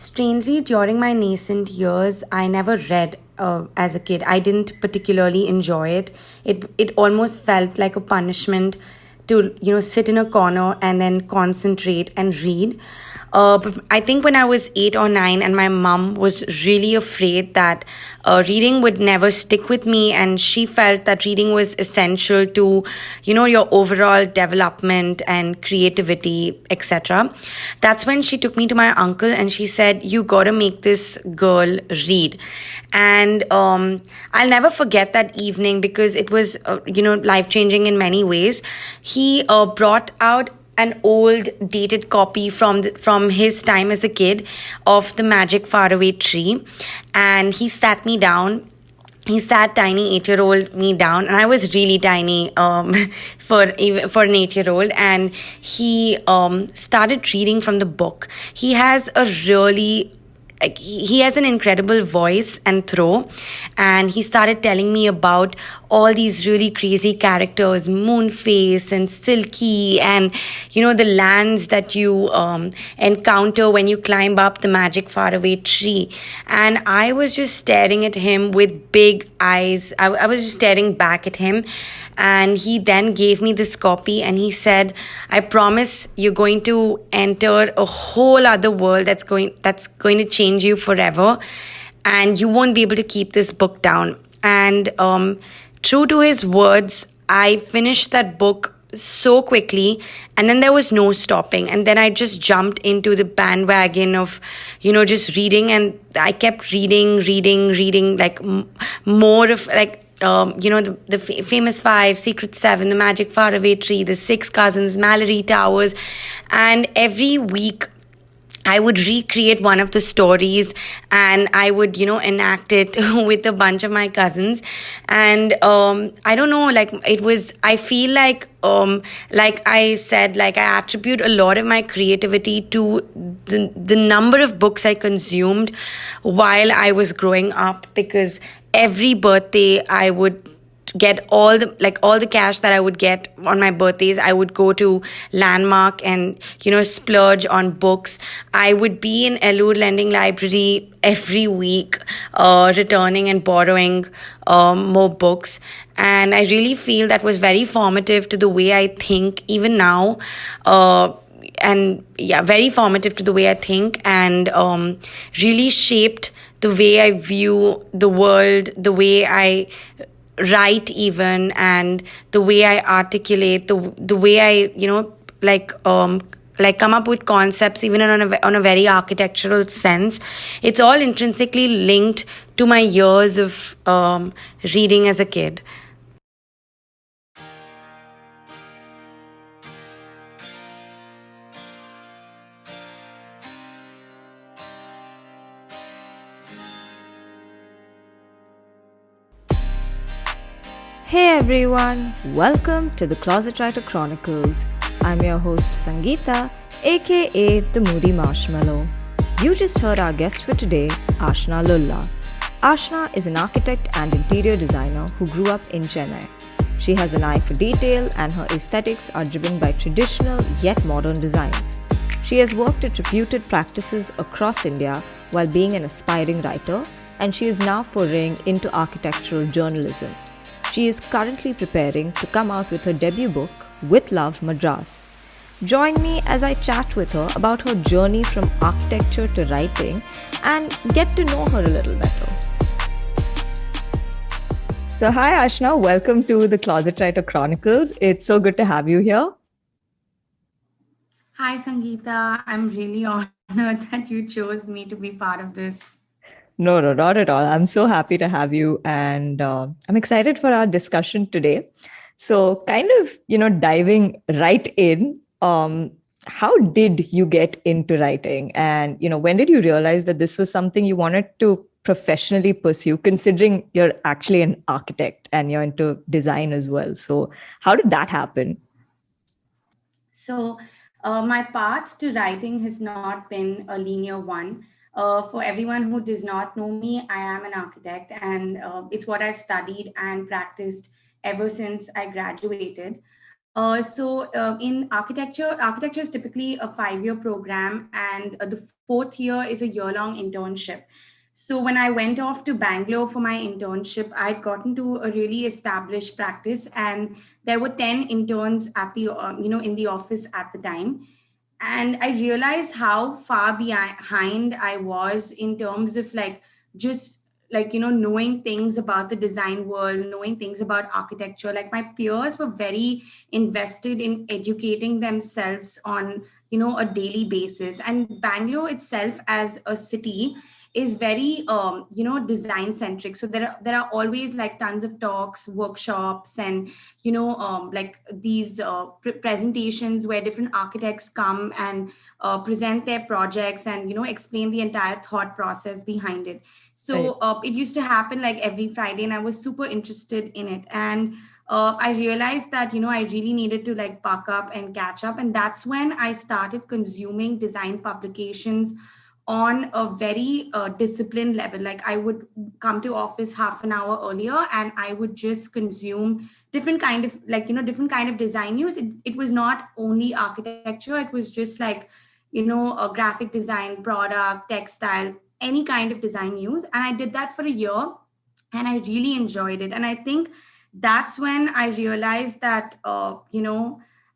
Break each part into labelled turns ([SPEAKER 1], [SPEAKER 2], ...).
[SPEAKER 1] Strangely, during my nascent years, I never read as a kid. I didn't particularly enjoy it. It almost felt like a punishment to sit in a corner and then concentrate and read. But I think when I was 8 or 9, and my mom was really afraid that reading would never stick with me, and she felt that reading was essential to, your overall development and creativity, etc. That's when she took me to my uncle and she said, "You gotta make this girl read." And I'll never forget that evening because it was, life changing in many ways. He brought out an old dated copy from his time as a kid of The Magic Faraway Tree, and he sat me down. He sat tiny 8-year-old me down, and I was really tiny for an 8-year-old, and he started reading from the book. He has a really like he has an incredible voice and throw, and he started telling me about all these really crazy characters, Moonface and Silky, and the lands that you encounter when you climb up the magic faraway tree. And I was just staring at him with big eyes. I was just staring back at him, and he then gave me this copy and he said, "I promise you're going to enter a whole other world that's going to change you forever, and you won't be able to keep this book down." And true to his words, I finished that book so quickly, and then there was no stopping. And then I just jumped into the bandwagon of just reading, and I kept reading like more of like the famous five, Secret Seven, The Magic Faraway Tree, The Six Cousins, Mallory Towers. And every week I would recreate one of the stories, and I would, enact it with a bunch of my cousins. And I don't know, I feel like I said, like I attribute a lot of my creativity to the number of books I consumed while I was growing up, because every birthday I would get all the cash that I would get on my birthdays. I would go to Landmark and splurge on books. I would be in Elur Lending Library every week, returning and borrowing more books. And I really feel that was very formative to the way I think even now. And yeah, very formative to the way I think, and really shaped the way I view the world, the way I write even, and the way I articulate, the way I come up with concepts even on a very architectural sense. It's all intrinsically linked to my years of reading as a kid.
[SPEAKER 2] Hey everyone, welcome to the Closet Writer Chronicles. I'm your host Sangeeta, aka the Moody Marshmallow. You just heard our guest for today, Ashna Lulla. Ashna is an architect and interior designer who grew up in Chennai. She has an eye for detail, and her aesthetics are driven by traditional yet modern designs. She has worked at reputed practices across India while being an aspiring writer, and she is now foraying into architectural journalism. She is currently preparing to come out with her debut book, With Love, Madras. Join me as I chat with her about her journey from architecture to writing and get to know her a little better. So, hi Ashna, welcome to the Closet Writer Chronicles. It's so good to have you here.
[SPEAKER 1] Hi, Sangeeta. I'm really honored that you chose me to be part of this.
[SPEAKER 2] No, not at all. I'm so happy to have you, and I'm excited for our discussion today. So, kind of, diving right in, how did you get into writing? And, when did you realize that this was something you wanted to professionally pursue, considering you're actually an architect and you're into design as well? So, how did that happen?
[SPEAKER 1] So, my path to writing has not been a linear one. For everyone who does not know me, I am an architect, and it's what I've studied and practiced ever since I graduated. In architecture is typically a 5-year program, and the fourth year is a year-long internship. So when I went off to Bangalore for my internship, I'd gotten to a really established practice, and there were 10 interns at the in the office at the time. And I realized how far behind I was in terms of like just like knowing things about the design world, knowing things about architecture. Like my peers were very invested in educating themselves on a daily basis, and Bangalore itself as a city is very design centric. So there are always like tons of talks, workshops, and like these presentations where different architects come and present their projects and explain the entire thought process behind it.
[SPEAKER 2] Right.
[SPEAKER 1] So it used to happen like every Friday, and I was super interested in it. And I realized that I really needed to like buck up and catch up, and that's when I started consuming design publications on a very disciplined level. Like I would come to office half an hour earlier, and I would just consume different kind of like different kind of design news. It was not only architecture, it was just like a graphic design, product, textile, any kind of design news. And I did that for a year, and I really enjoyed it. And I think that's when I realized that I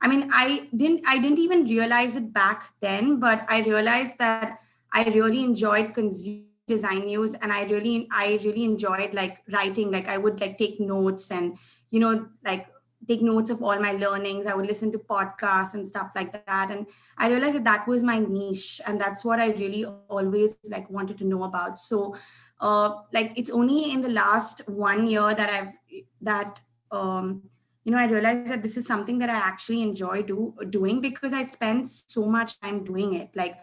[SPEAKER 1] mean, I didn't even realize it back then, but I realized that I really enjoyed consuming design news, and I really enjoyed like writing. Like I would like take notes and like take notes of all my learnings. I would listen to podcasts and stuff like that, and I realized that that was my niche, and that's what I really always like wanted to know about. So like it's only in the last 1 year that I realized that this is something that I actually enjoy doing, because I spend so much time doing it, like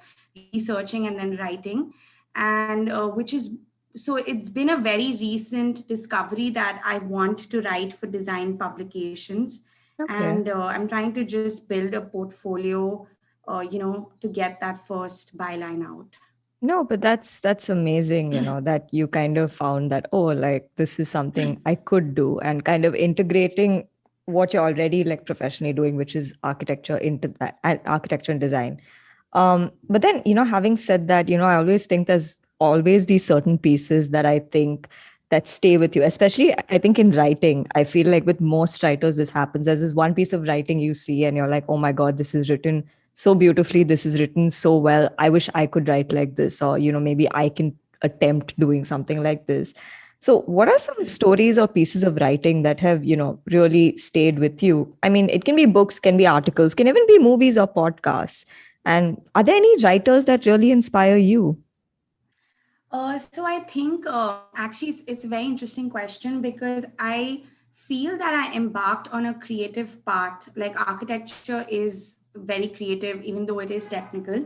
[SPEAKER 1] researching and then writing. And which is so it's been a very recent discovery that I want to write for design publications.
[SPEAKER 2] Okay.
[SPEAKER 1] And I'm trying to just build a portfolio to get that first byline out.
[SPEAKER 2] No, but that's amazing, that you kind of found that, oh, like this is something I could do, and kind of integrating what you're already like professionally doing, which is architecture into that, architecture and design. But then, having said that, I always think there's always these certain pieces that I think that stay with you, especially I think in writing. I feel like with most writers, this happens. There's this one piece of writing you see, and you're like, oh my God, this is written so beautifully. This is written so well. I wish I could write like this, or, maybe I can attempt doing something like this. So, what are some stories or pieces of writing that have, really stayed with you? I mean, it can be books, can be articles, can even be movies or podcasts. And are there any writers that really inspire you?
[SPEAKER 1] So I think actually it's a very interesting question, because I feel that I embarked on a creative path. Like architecture is very creative, even though it is technical,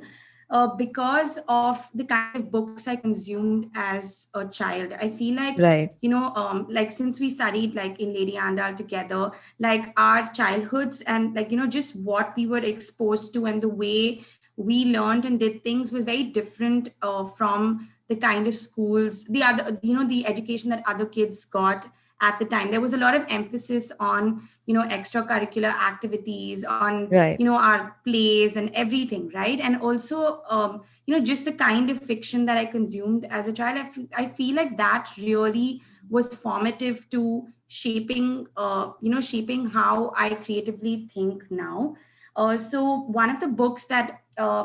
[SPEAKER 1] because of the kind of books I consumed as a child. I feel like
[SPEAKER 2] Right,
[SPEAKER 1] like since we studied like in Lady Andal together, like our childhoods and like just what we were exposed to and the way we learned and did things was very different from the kind of schools, the other the education that other kids got at the time. There was a lot of emphasis on extracurricular activities, on
[SPEAKER 2] right,
[SPEAKER 1] our plays and everything, right? And also just the kind of fiction that I consumed as a child. I feel like that really was formative to shaping how I creatively think now. So one of the books that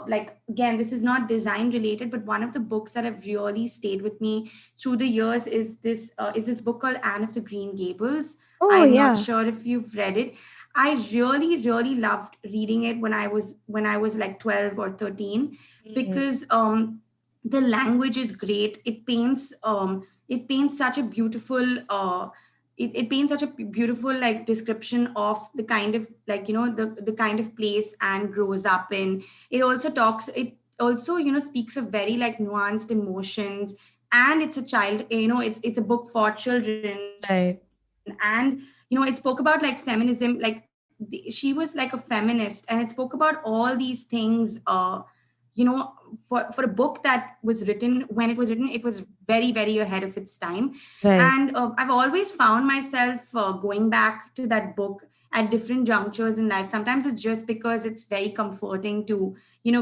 [SPEAKER 1] like again, this is not design related, but one of the books that have really stayed with me through the years is this book called Anne of the Green Gables.
[SPEAKER 2] oh
[SPEAKER 1] I'm not
[SPEAKER 2] yeah.
[SPEAKER 1] sure if you've read it. I really loved reading it when I was like 12 or 13,
[SPEAKER 2] Mhm.
[SPEAKER 1] because the language is great. It paints such a beautiful it paints such a beautiful like description of the kind of like the kind of place Anne grows up in. It also speaks of very like nuanced emotions, and it's a child, it's a book for children. And
[SPEAKER 2] Right,
[SPEAKER 1] it spoke about like feminism, like she was like a feminist, and it spoke about all these things. You know for a book that was written when it was written, it was very ahead of its time.
[SPEAKER 2] right.
[SPEAKER 1] And I've always found myself going back to that book at different junctures in life. Sometimes it's just because it's very comforting to,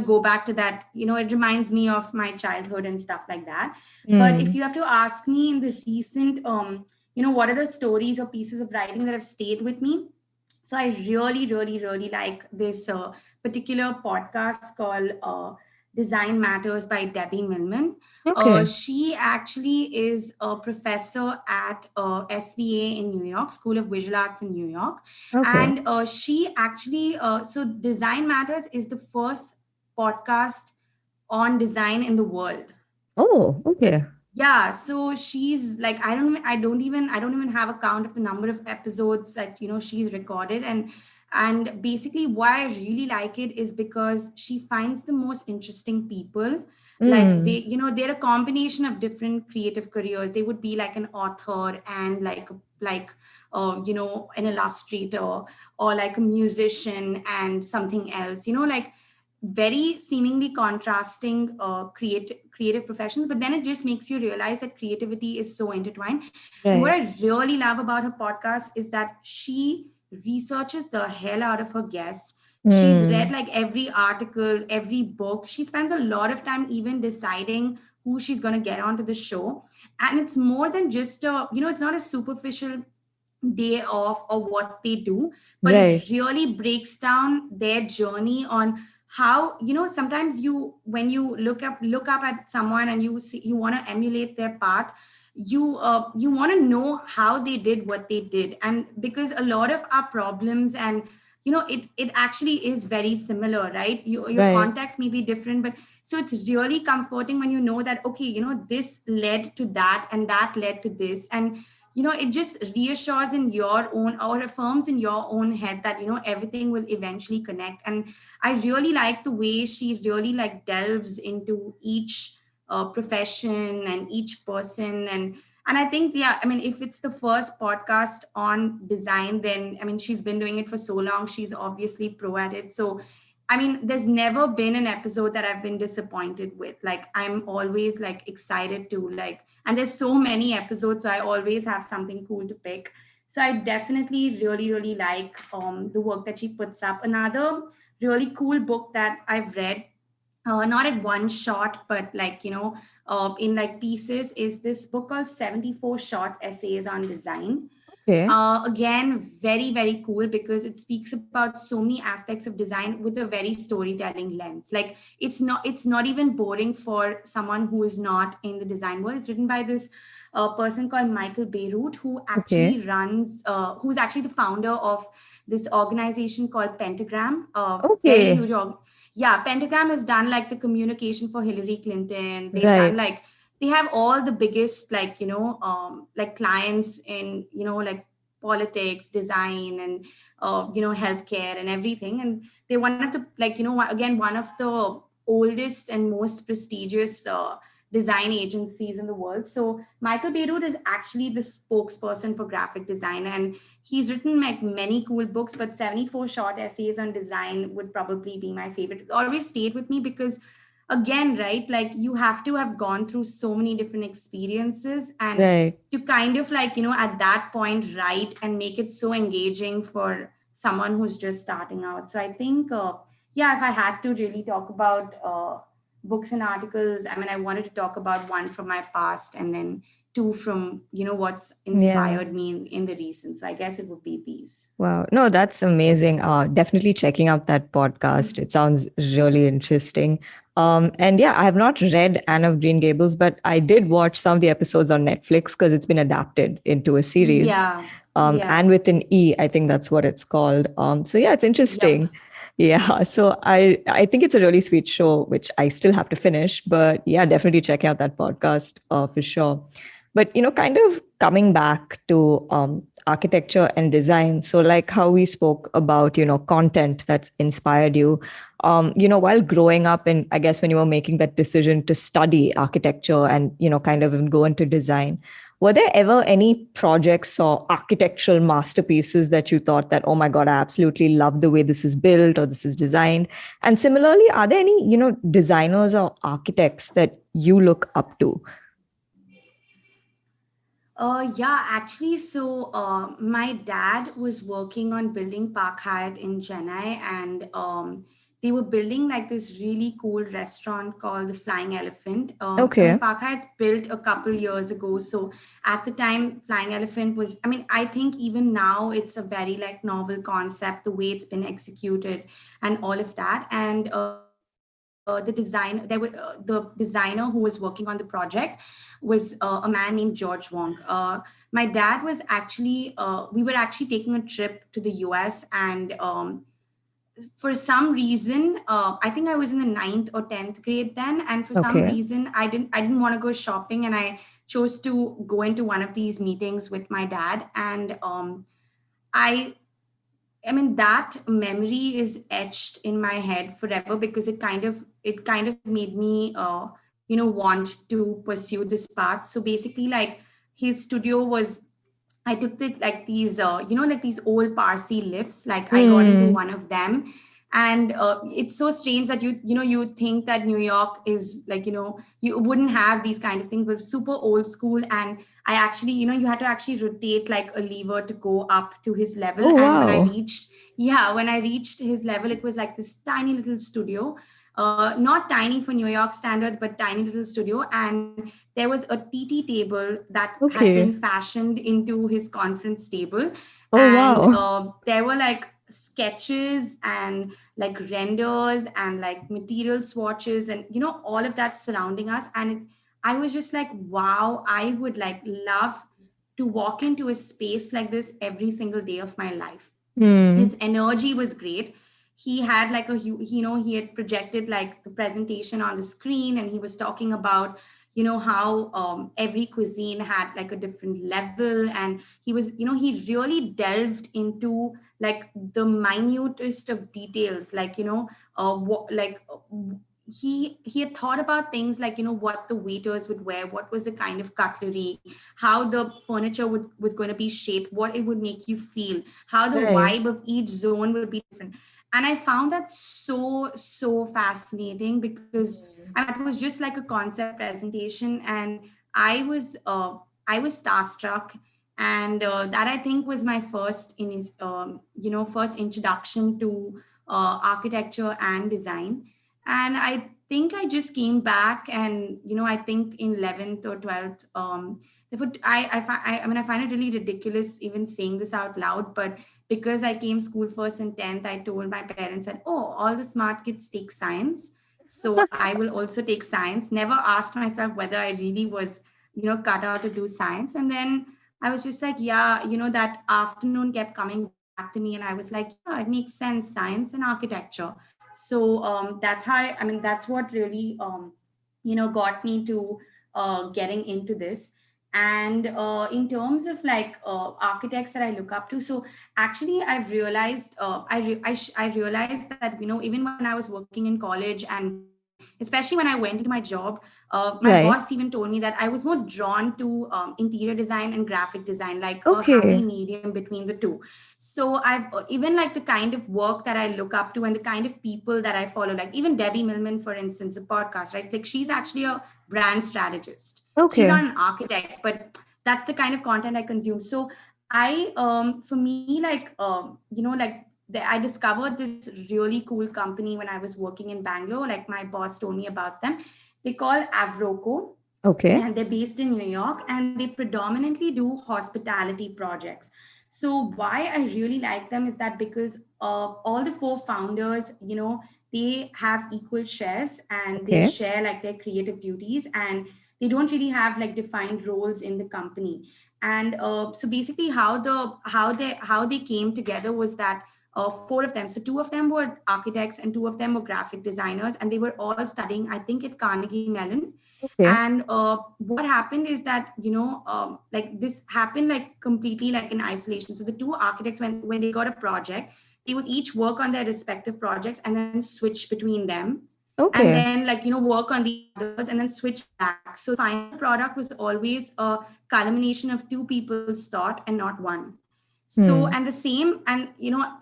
[SPEAKER 1] go back to that. It reminds me of my childhood and stuff like that. But if
[SPEAKER 2] Mm.
[SPEAKER 1] you have to ask me in the recent, what are the stories or pieces of writing that have stayed with me? So I really, really, really like this particular podcast called Design Matters by Debbie Millman.
[SPEAKER 2] Okay.
[SPEAKER 1] She actually is a professor at SVA in New York, School of Visual Arts in New York.
[SPEAKER 2] Okay.
[SPEAKER 1] And she actually, so Design Matters is the first podcast on design in the world.
[SPEAKER 2] Oh, okay.
[SPEAKER 1] Yeah, so she's like, I don't even have a count of the number of episodes that she's recorded. And basically why I really like it is because she finds the most interesting people. Like,
[SPEAKER 2] Mm.
[SPEAKER 1] they're a combination of different creative careers. They would be like an author and like an illustrator, or like a musician and something else, like very seemingly contrasting creative professions. But then it just makes you realize that creativity is so intertwined. And what
[SPEAKER 2] Right.
[SPEAKER 1] I really love about her podcast is that she researches the hell out of her guests. She's read
[SPEAKER 2] Mm.
[SPEAKER 1] like every article, every book. She spends a lot of time even deciding who she's going to get onto the show. And it's more than just it's not a superficial day off or what they do, but it
[SPEAKER 2] Right.
[SPEAKER 1] really breaks down their journey on how, sometimes you, when you look up at someone and you see, you want to emulate their path. You want to know how they did what they did. And because a lot of our problems, and it actually is very similar, right? Your
[SPEAKER 2] Right.
[SPEAKER 1] context may be different, but so it's really comforting when you know that, okay, this led to that and that led to this. And it just reassures in your own, or affirms in your own head, that everything will eventually connect. And I really like the way she really like delves into each profession and each person. And I think, yeah, I mean, if it's the first podcast on design, then I mean, she's been doing it for so long, she's obviously pro at it. So I mean, there's never been an episode that I've been disappointed with. Like, I'm always like excited to like, and there's so many episodes, so I always have something cool to pick. So I definitely really, really like the work that she puts up. Another really cool book that I've read, not at one shot, but like, in like pieces, is this book called 74 Short Essays on Design.
[SPEAKER 2] Okay.
[SPEAKER 1] Again, very, very cool, because it speaks about so many aspects of design with a very storytelling lens. Like, it's not even boring for someone who is not in the design world. It's written by this person called Michael Beirut, who
[SPEAKER 2] Okay.
[SPEAKER 1] actually runs who's actually the founder of this organization called Pentagram, a very
[SPEAKER 2] Okay.
[SPEAKER 1] huge yeah, Pentagram has done like the communication for Hillary Clinton. They've done
[SPEAKER 2] Right.
[SPEAKER 1] like, they have all the biggest, like, like clients in, like politics, design, and healthcare and everything. And they're one of the, like, again, one of the oldest and most prestigious design agencies in the world. So Michael Beirut is actually the spokesperson for graphic design, and he's written like many cool books, but 74 Short Essays on Design would probably be my favorite. It always stayed with me because, again, right, like, you have to have gone through so many different experiences, and
[SPEAKER 2] Right.
[SPEAKER 1] to kind of like, at that point, write and make it so engaging for someone who's just starting out. So I think, yeah, if I had to really talk about books and articles, I mean, I wanted to talk about one from my past, and then two from, what's
[SPEAKER 2] Yeah.
[SPEAKER 1] inspired me in the recent. So I guess it would be these.
[SPEAKER 2] Wow. No, that's amazing. Definitely checking out that podcast. It sounds really interesting. And yeah, I have not read Anne of Green Gables, but I did watch some of the episodes on Netflix because it's been adapted into a series.
[SPEAKER 1] Yeah, yeah,
[SPEAKER 2] And with an E, I think that's what it's called. So yeah, it's
[SPEAKER 1] yep.
[SPEAKER 2] interesting. Yeah. So I think it's a really sweet show, which I still have to finish. But yeah, definitely check out that podcast for sure. But kind of coming back to architecture and design. So, like how we spoke about content that's inspired you. While growing up, and I guess when you were making that decision to study architecture and kind of go into design, were there ever any projects or architectural masterpieces that you thought that, oh my God, I absolutely love the way this is built or this is designed? And similarly, are there any designers or architects that you look up to?
[SPEAKER 1] Yeah, actually, my dad was working on building Park Hyatt in Chennai, and they were building like this really cool restaurant called the Flying Elephant.
[SPEAKER 2] Okay.
[SPEAKER 1] Park Hyatt's built a couple years ago, so at the time, Flying Elephant was. I mean, I think even now it's a very like novel concept, the way it's been executed, and all of that. And the designer who was working on the project was a man named George Wong. My dad was actually we were actually taking a trip to the US, and for some reason, I think I was in the ninth or 10th grade then, and for some
[SPEAKER 2] Okay.
[SPEAKER 1] reason I didn't want to go shopping, and I chose to go into one of these meetings with my dad. And I I mean, that memory is etched in my head forever, because it kind of made me want to pursue this path. So basically, like, his studio was, I took like these like these old Parsi lifts. Like, I got into
[SPEAKER 2] Hmm.
[SPEAKER 1] one of them, and it's so strange that you would think that New York is like, you wouldn't have these kind of things, but super old school. And I actually, you had to actually rotate like a lever to go up to his level.
[SPEAKER 2] Oh,
[SPEAKER 1] And
[SPEAKER 2] wow.
[SPEAKER 1] when I reached his level, it was like this tiny little studio. Not tiny for New York standards, but tiny little studio. And there was a TT table that had been
[SPEAKER 2] Okay.
[SPEAKER 1] fashioned into his conference table.
[SPEAKER 2] Oh,
[SPEAKER 1] And
[SPEAKER 2] wow.
[SPEAKER 1] there were like sketches and like renders and like material swatches and all of that surrounding us. And I was just like, wow, I would like love to walk into a space like this every single day of my life.
[SPEAKER 2] Hmm.
[SPEAKER 1] His energy was great. He had like he had projected like the presentation on the screen, and he was talking about how every cuisine had like a different level. And he really delved into like the minutest of details, like what like he had thought about things like what the waiters would wear, what was the kind of cutlery, how the furniture was going to be shaped, what it would make you feel, how the
[SPEAKER 2] Right.
[SPEAKER 1] vibe of each zone would be different. And I found that so fascinating, because I mean, that was just like a concept presentation. And I was starstruck. And that, I think, was my first introduction to architecture and design. And I think I just came back, and I think in 11th or 12th, therefore I mean, I find it really ridiculous even saying this out loud, but because I came school first in 10th, I told my parents that, oh, all the smart kids take science, so I will also take science. Never asked myself whether I really was cut out to do science. And then I was just like, yeah, that afternoon kept coming back to me, and I was like, yeah, it makes sense, science and architecture. So that's what really got me to getting into this. And in terms of like architects that I look up to, so actually I've realized I realized that even when I was working in college, and especially when I went into my job, my boss
[SPEAKER 2] Right.
[SPEAKER 1] even told me that I was more drawn to interior design and graphic design, like a happy
[SPEAKER 2] Okay.
[SPEAKER 1] medium between the two. So I've even like the kind of work that I look up to and the kind of people that I follow, like even Debbie Millman, for instance, the podcast, right? Like, she's actually a brand strategist. She's
[SPEAKER 2] Okay.
[SPEAKER 1] not an architect, but that's the kind of content I consume. So for me, like, I discovered this really cool company when I was working in Bangalore. Like, my boss told me about them. They call Avroco,
[SPEAKER 2] Okay.
[SPEAKER 1] and they're based in New York, and they predominantly do hospitality projects. So why I really like them is that because all the four founders, they have equal shares, and they
[SPEAKER 2] Okay.
[SPEAKER 1] share like their creative duties, and they don't really have like defined roles in the company. And so basically, how they came together was that four of them. So two of them were architects, and two of them were graphic designers, and they were all studying, I think, at Carnegie Mellon.
[SPEAKER 2] Okay.
[SPEAKER 1] And what happened is that like this happened like completely like in isolation. So the two architects, when they got a project, they would each work on their respective projects and then switch between them, and
[SPEAKER 2] Okay.
[SPEAKER 1] then like work on the others and then switch back. So the final product was always a culmination of two people's thought and not one. So,
[SPEAKER 2] Hmm.
[SPEAKER 1] and the same, and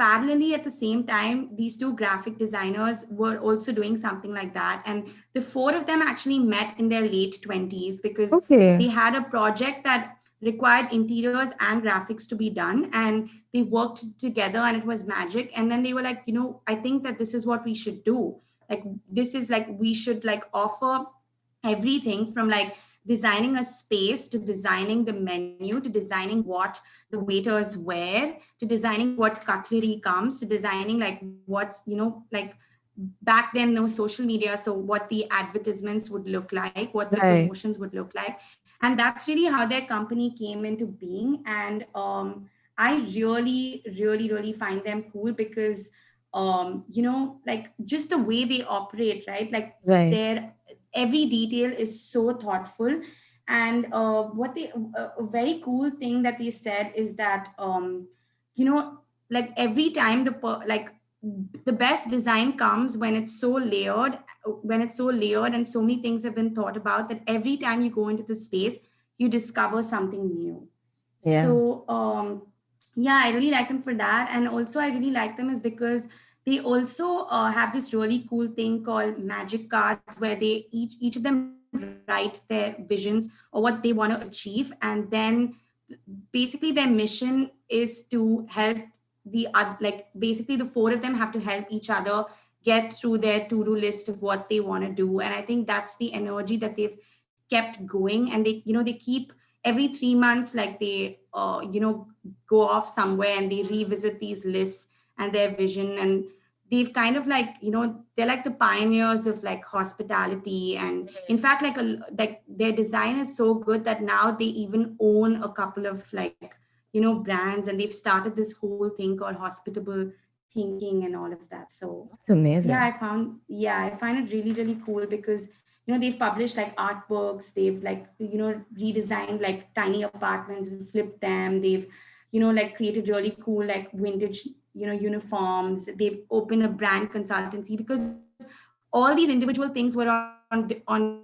[SPEAKER 1] parallelly at the same time, these two graphic designers were also doing something like that. And the four of them actually met in their late 20s, because
[SPEAKER 2] Okay.
[SPEAKER 1] they had a project that required interiors and graphics to be done, and they worked together and it was magic. And then they were like, I think that this is what we should do. Like, this is like, we should like offer everything from like designing a space to designing the menu to designing what the waiters wear to designing what cutlery comes to designing like what's, like back then no social media, so what the advertisements would look like, what the
[SPEAKER 2] Right.
[SPEAKER 1] promotions would look like. And that's really how their company came into being. And I really really really find them cool because like just the way they operate, right? Like
[SPEAKER 2] Right.
[SPEAKER 1] their every detail is so thoughtful. And what they a very cool thing that they said is that you know like every time like the best design comes when it's so layered, and so many things have been thought about that every time you go into the space you discover something new.
[SPEAKER 2] Yeah.
[SPEAKER 1] So yeah, I really like them for that. And also I really like them is because they also have this really cool thing called magic cards, where they each of them write their visions or what they want to achieve, and then basically their mission is to help like basically the four of them have to help each other get through their to-do list of what they want to do. And I think that's the energy that they've kept going. And they they keep every 3 months, like they go off somewhere and they revisit these lists and their vision. And they've kind of like they're like the pioneers of like hospitality. And in fact, like their design is so good that now they even own a couple of like brands, and they've started this whole thing called hospitable thinking and all of that. So
[SPEAKER 2] That's amazing.
[SPEAKER 1] yeah, I find it really really cool because they've published like art books, they've like redesigned like tiny apartments and flipped them, they've like created really cool like vintage uniforms, they've opened a brand consultancy, because all these individual things were on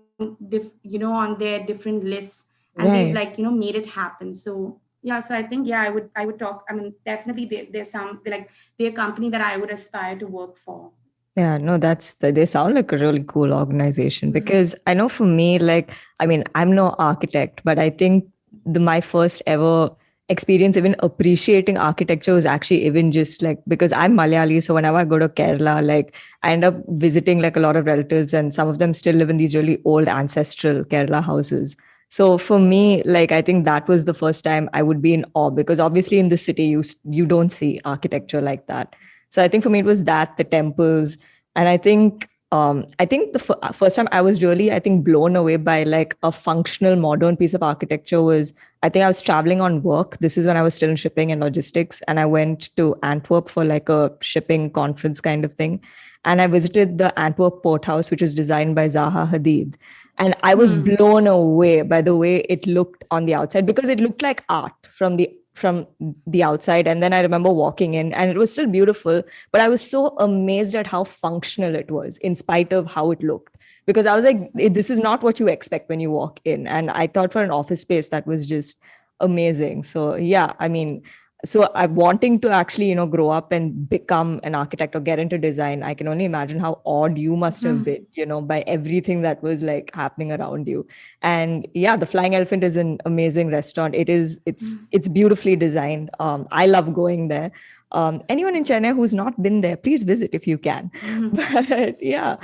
[SPEAKER 1] their different lists, and they've like
[SPEAKER 2] Right.
[SPEAKER 1] made it happen. So yeah, so I think yeah, I would talk, I mean definitely there's some like they're a company that I would aspire to work for.
[SPEAKER 2] Yeah, no, they sound like a really cool organization because I know for me, like, I mean, I'm no architect, but I think my first ever experience even appreciating architecture was actually even just like because I'm Malayali. So whenever I go to Kerala, like I end up visiting like a lot of relatives and some of them still live in these really old ancestral Kerala houses. So for me, like I think that was the first time I would be in awe because obviously in the city you don't see architecture like that. So I think for me it was that the temples, and I think the first time I was really I think blown away by like a functional modern piece of architecture was I think I was traveling on work. This is when I was still in shipping and logistics, and I went to Antwerp for like a shipping conference kind of thing, and I visited the Antwerp port house, which was designed by Zaha Hadid. And I was
[SPEAKER 1] Hmm.
[SPEAKER 2] blown away by the way it looked on the outside because it looked like art from the outside. And then I remember walking in and it was still beautiful, but I was so amazed at how functional it was in spite of how it looked. Because I was like, this is not what you expect when you walk in. And I thought for an office space, that was just amazing. So yeah, I mean, so I'm wanting to actually, grow up and become an architect or get into design. I can only imagine how odd you must have been, by everything that was like happening around you. And yeah, the Flying Elephant is an amazing restaurant. It's beautifully designed. I love going there. Anyone in Chennai who's not been there, please visit if you can. But yeah,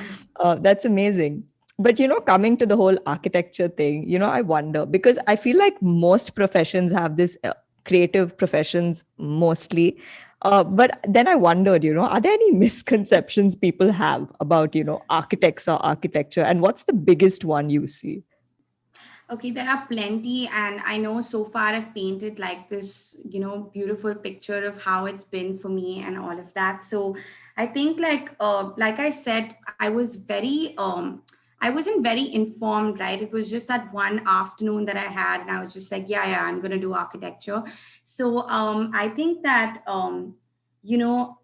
[SPEAKER 2] that's amazing. But coming to the whole architecture thing, I wonder because I feel like most professions have this creative professions mostly. But then I wondered, are there any misconceptions people have about, architects or architecture? And what's the biggest one you see?
[SPEAKER 1] Okay, there are plenty, and I know so far I've painted like this, beautiful picture of how it's been for me and all of that. So I think like I said, I wasn't very informed, right? It was just that one afternoon that I had, and I was just like, yeah, I'm gonna do architecture. So I think that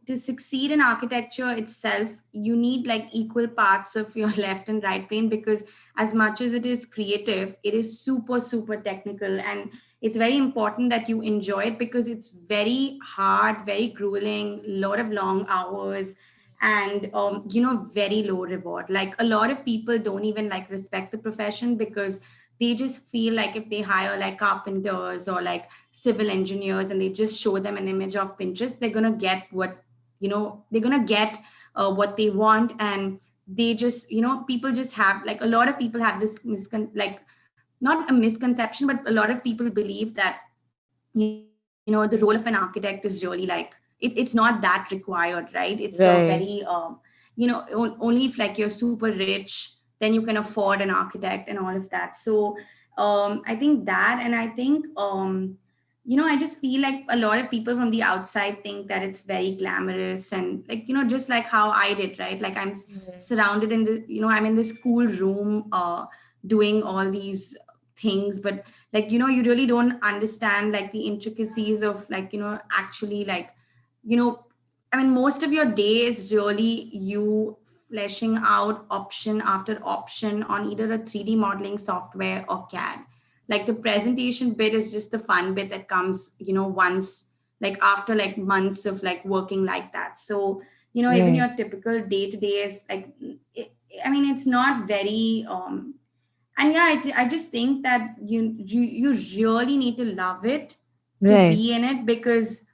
[SPEAKER 1] to succeed in architecture itself, you need like equal parts of your left and right brain, because as much as it is creative, it is super super technical, and it's very important that you enjoy it because it's very hard, very grueling, a lot of long hours, and very low reward. Like a lot of people don't even like respect the profession because they just feel like if they hire like carpenters or like civil engineers and they just show them an image of Pinterest, they're gonna get what, they're gonna get what they want. And they just, people just have like, a lot of people have this like, not a misconception, but a lot of people believe that, the role of an architect is really like, it's not that required, right? It's a very,
[SPEAKER 2] Right.
[SPEAKER 1] only if like you're super rich, then you can afford an architect and all of that. So I think that, and I think I just feel like a lot of people from the outside think that it's very glamorous, and like, just like how I did, right? Like I'm surrounded in the, I'm in this cool room doing all these things, but like, you really don't understand like the intricacies of like, actually like, you know I mean, most of your day is really you fleshing out option after option on either a 3D modeling software or CAD. Like the presentation bit is just the fun bit that comes, once, like after like months of like working like that. So, even
[SPEAKER 2] Right.
[SPEAKER 1] your typical day to day is like, it, I mean, it's not very, and yeah, I just think that you really need to love it to
[SPEAKER 2] Right.
[SPEAKER 1] be in it, because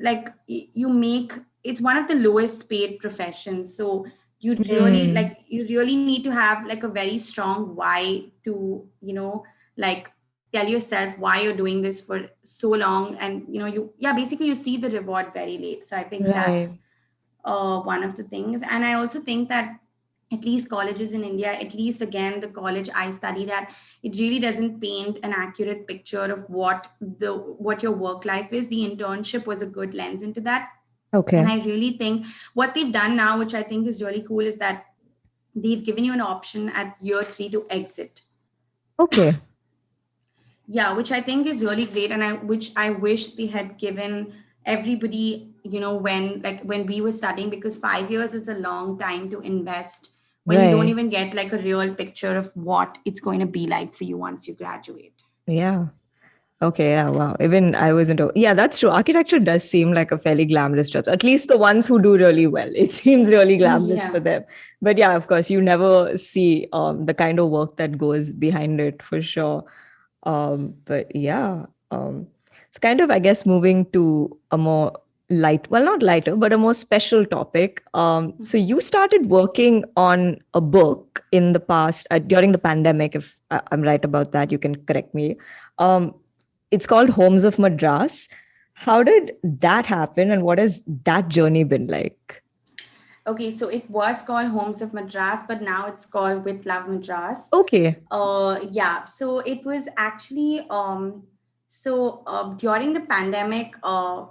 [SPEAKER 1] like you make, it's one of the lowest paid professions. So
[SPEAKER 2] Hmm.
[SPEAKER 1] you really need to have like a very strong why to, like tell yourself why you're doing this for so long. And basically you see the reward very late. So I think
[SPEAKER 2] Right.
[SPEAKER 1] that's one of the things. And I also think that at least colleges in India, at least again, the college I studied at, it really doesn't paint an accurate picture of what your work life is. The internship was a good lens into that. And
[SPEAKER 2] Okay.
[SPEAKER 1] I really think what they've done now, which I think is really cool, is that they've given you an option at year 3 to exit.
[SPEAKER 2] Okay.
[SPEAKER 1] Yeah, which I think is really great, and I wish they had given everybody, when we were studying, because 5 years is a long time to invest when you don't
[SPEAKER 2] Right.
[SPEAKER 1] even get like a real picture of what it's going to be like for you once you graduate.
[SPEAKER 2] Yeah. Okay, yeah, wow. Even I wasn't. Yeah, that's true. Architecture does seem like a fairly glamorous job. At least the ones who do really well, it seems really glamorous for
[SPEAKER 1] Yeah.
[SPEAKER 2] them. But yeah, of course, you never see the kind of work that goes behind it for sure. But yeah, it's kind of, I guess, moving to a more light, well, not lighter, but a more special topic. So you started working on a book in the past during the pandemic. If I'm right about that, you can correct me. Um, it's called Homes of Madras. How did that happen, and what has that journey been like?
[SPEAKER 1] Okay, so it was called Homes of Madras, but now it's called With Love Madras.
[SPEAKER 2] Okay,
[SPEAKER 1] Yeah, so it was actually during the pandemic,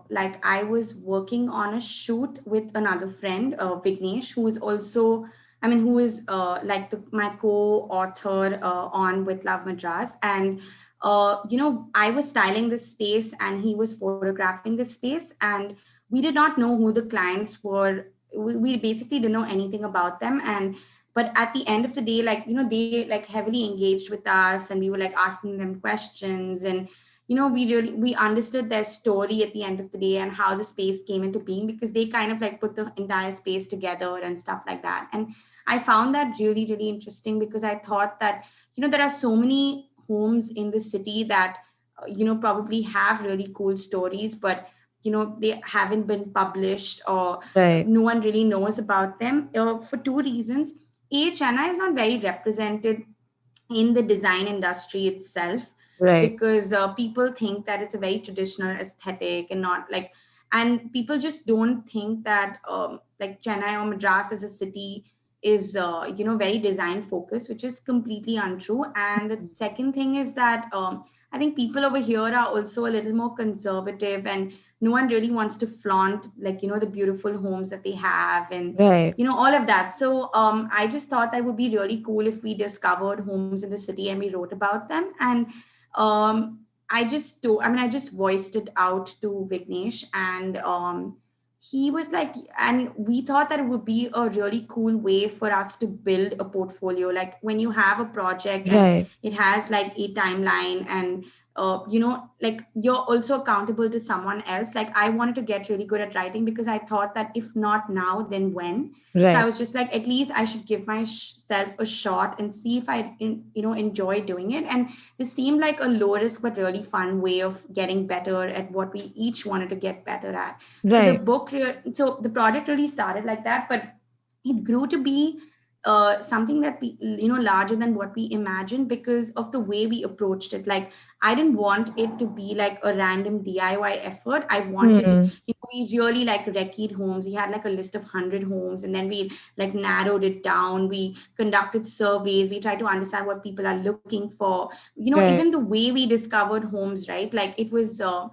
[SPEAKER 1] like I was working on a shoot with another friend, Vignesh, who is also, I mean, who is like my co-author on With Love Madras. And I was styling this space and he was photographing this space, and we did not know who the clients were. We basically didn't know anything about them. And but at the end of the day, like, they like heavily engaged with us, and we were like asking them questions. And we understood their story at the end of the day, and how the space came into being, because they kind of like put the entire space together and stuff like that. And I found that really, really interesting, because I thought that, there are so many homes in the city that probably have really cool stories, but they haven't been published, or
[SPEAKER 2] right,
[SPEAKER 1] no one really knows about them, for two reasons. China is not very represented in the design industry itself,
[SPEAKER 2] right,
[SPEAKER 1] because people think that it's a very traditional aesthetic, and not like, and people just don't think that like Chennai or Madras as a city is very design focused, which is completely untrue. And the second thing is that I think people over here are also a little more conservative, and no one really wants to flaunt like the beautiful homes that they have, and
[SPEAKER 2] right.
[SPEAKER 1] all of that. So I just thought that would be really cool if we discovered homes in the city and we wrote about them. And I just voiced it out to Vignesh, and he was like, and we thought that it would be a really cool way for us to build a portfolio. Like when you have a project and
[SPEAKER 2] Right.
[SPEAKER 1] it has like a timeline, and like you're also accountable to someone else. Like I wanted to get really good at writing because I thought that if not now, then when? So I
[SPEAKER 2] Right.
[SPEAKER 1] was just like, at least I should give myself a shot and see if enjoy doing it. And this seemed like a low risk but really fun way of getting better at what we each wanted to get better at. So
[SPEAKER 2] Right.
[SPEAKER 1] so the project really started like that, but it grew to be something that we larger than what we imagined because of the way we approached it. Like I didn't want it to be like a random DIY effort. I wanted,
[SPEAKER 2] Hmm.
[SPEAKER 1] we really like recceed homes. We had like a list of 100 homes, and then we like narrowed it down. We conducted surveys. We tried to understand what people are looking for. Even
[SPEAKER 2] Right.
[SPEAKER 1] the way we discovered homes, right? Like it was a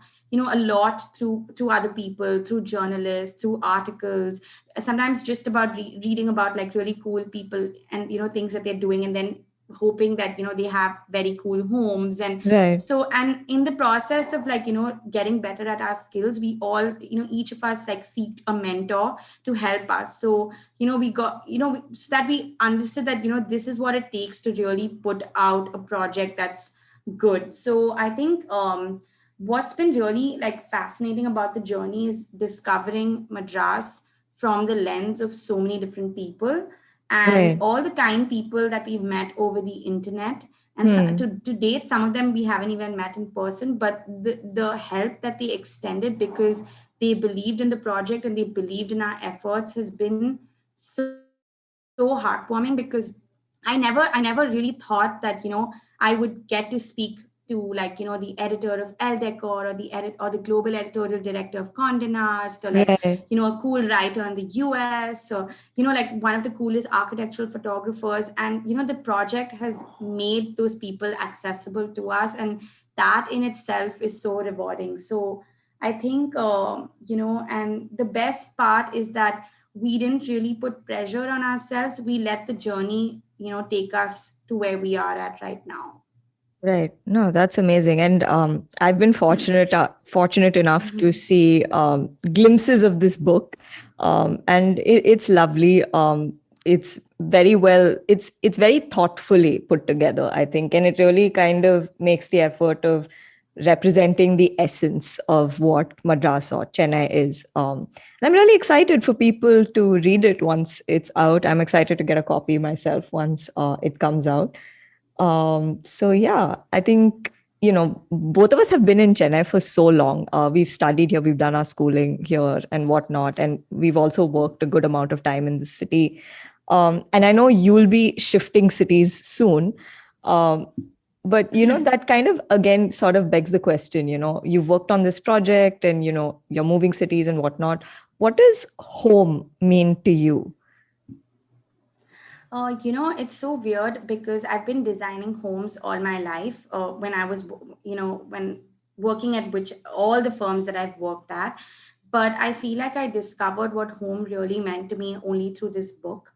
[SPEAKER 1] lot through other people, through journalists, through articles, sometimes just about reading about like really cool people and things that they're doing, and then hoping that they have very cool homes. And
[SPEAKER 2] Right.
[SPEAKER 1] so, and in the process of like getting better at our skills, we all each of us like seeked a mentor to help us. So we got so that we understood that this is what it takes to really put out a project that's good. So I think what's been really like fascinating about the journey is discovering Madras from the lens of so many different people, and
[SPEAKER 2] Right.
[SPEAKER 1] all the kind people that we've met over the internet. And so,
[SPEAKER 2] Hmm.
[SPEAKER 1] to date, some of them we haven't even met in person, but the help that they extended because they believed in the project and they believed in our efforts has been so heartwarming. Because I never really thought that I would get to speak to like the editor of Elle Decor, or or the global editorial director of Condé Nast, or like
[SPEAKER 2] Right.
[SPEAKER 1] a cool writer in the US, or like one of the coolest architectural photographers. And the project has made those people accessible to us, and that in itself is so rewarding. So I think and the best part is that we didn't really put pressure on ourselves. We let the journey take us to where we are at right now.
[SPEAKER 2] Right. No, that's amazing. And I've been fortunate enough to see glimpses of this book, and it's lovely. It's very well. It's very thoughtfully put together, I think, and it really kind of makes the effort of representing the essence of what Madras or Chennai is. And I'm really excited for people to read it once it's out. I'm excited to get a copy myself once it comes out. So yeah, I think, both of us have been in Chennai for so long. We've studied here, we've done our schooling here and whatnot, and we've also worked a good amount of time in the city. And I know you'll be shifting cities soon. Um, but that kind of again sort of begs the question, you've worked on this project and you're moving cities and whatnot. What does home mean to you?
[SPEAKER 1] It's so weird because I've been designing homes all my life. When I was, when working at which all the firms that I've worked at, but I feel like I discovered what home really meant to me only through this book.